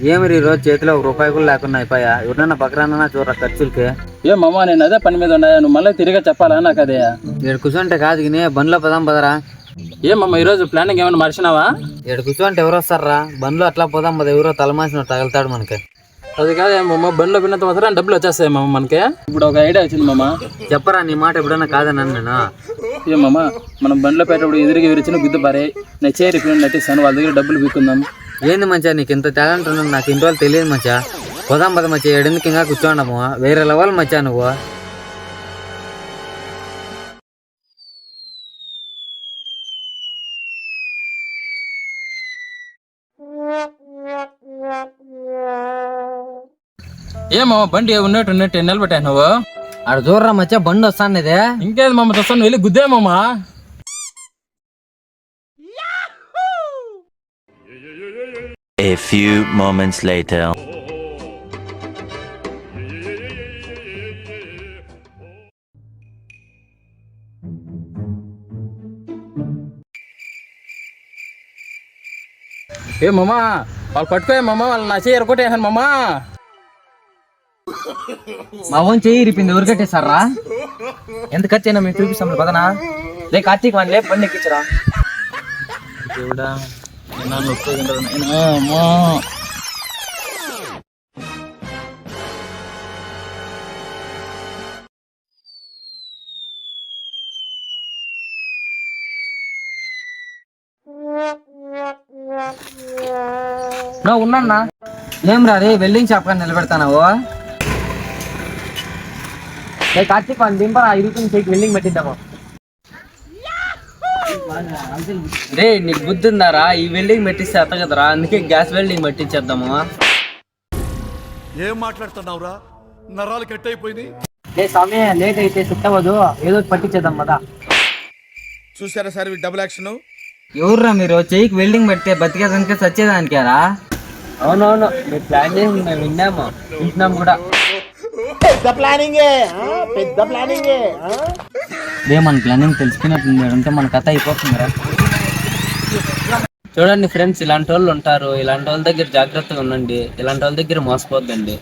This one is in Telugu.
ఏమి ఈ రోజు చేతిలో ₹1 కూడా లేకుండా అయిపోయా. ఎవరన్నా పక్కన చూడరా ఖర్చులకి. ఏ మామ నేను అదే పని మీద ఉన్నా, నువ్వు మళ్ళీ తిరిగి చెప్పాలా నాకు అదే. ఇక్కడ కూర్చుంటే కాదు గిని బండ్లో పదాం పదరా. ఏమమ్మా ఈరోజు ప్లానింగ్ ఏమైనా మర్చినావా? ఇక్కడ కూర్చోంటే ఎవరు వస్తారా? బండ్లో అట్లా పోదాం పద, ఎవరో తలమాసిన తగులుతాడు మనకి. అది కాదేమమ్మ, బండిలో విన్నంత మాత్రం డబ్బులు వచ్చేస్తాయి మామ మనకి. ఇప్పుడు ఒక ఐడియా వచ్చింది మామ. చెప్పరా, నీ మాట ఎప్పుడన్నా కాదన్నాను నేను. ఏమమ్మా మనం బండ్లో పెట్టేటప్పుడు ఎదురుగా విరిచిన గుద్దు పారే, నేను చేరి నటిస్తాను, వాళ్ళ దగ్గర డబ్బులు బిక్కుందాం. ఏంది మంచిగా నీకు ఇంత టాలెంట్ ఉన్నాను, నాకు ఇన్ని రోజులు తెలియదు మంచిగా. పోదాం పద మంచిగా, ఏడెందుకు ఇంకా కూర్చోండము, వేరే లెవెల్ మంచిగా నువ్వు. ఏమో బండి ఉన్నట్టు నిలబెట్టా నువ్వు. ఆడ చూడరా మచ్చా, బండి వస్తాండేదే. ఇంకేది మమ్మ చూస్తాను, వెళ్ళి గుద్దేమమ్మా. A few moments later. ఏ మమ్మా వాళ్ళు పట్టుకోమమ్మా, వాళ్ళు నా చెయ్యి ఎరగొట్టేసాను మమ్మా. మా ఓన్ చెయ్యి ఇరిపింది, ఎవరు కట్టేశారా? ఎంత ఖర్చు అయినా మేము చూపిస్తాం పదనా. లే కార్తీక్ వాడిని లే బండి ఎక్కించరా. దేవుడా ఉన్నా ఏం రా రే, వెల్డింగ్ షాప్ కానీ నిలబెడతానావు? లే కార్తీక్ వాడిని దింపరా, ఇరుగుతుంది చెయ్యి వెల్డింగ్ పెట్టిద్దాము. రే నీకు బుద్ధి ఉందారా? ఈ వెల్డింగ్ పెట్టిస్తే అత్త కదరా, అందుకే గ్యాస్ వెల్డింగ్ పెట్టించేద్దాము. ఏం మాట్లాడుతున్నావురా, నరాలు కట్ అయిపోయినాయి. లే స్వామి, లేట్ అయితే సెట్ అవ్వదు, ఏదో ఒకటి పట్టించేద్దాం కదా. చూసారా సార్ డబుల్ యాక్షన్. ఎవర్రా మీరు? చెయ్యికి వెల్డింగ్ పెడితే బతికేదానికే చచ్చేదానికేరా? అవునవును, మీరు ప్లాన్ చేసి మేము విన్నాము, వింటున్నాం కూడా. మన ప్లానింగ్ తెలిసిపోయినట్టుంది అంటే మన కథ అయిపోతుందిరా. చూడండి ఫ్రెండ్స్, ఇలాంటి వాళ్ళు ఉంటారు, ఇలాంటి వాళ్ళ దగ్గర జాగ్రత్తగా ఉండండి, ఇలాంటి వాళ్ళ దగ్గర మోసపోద్దండి.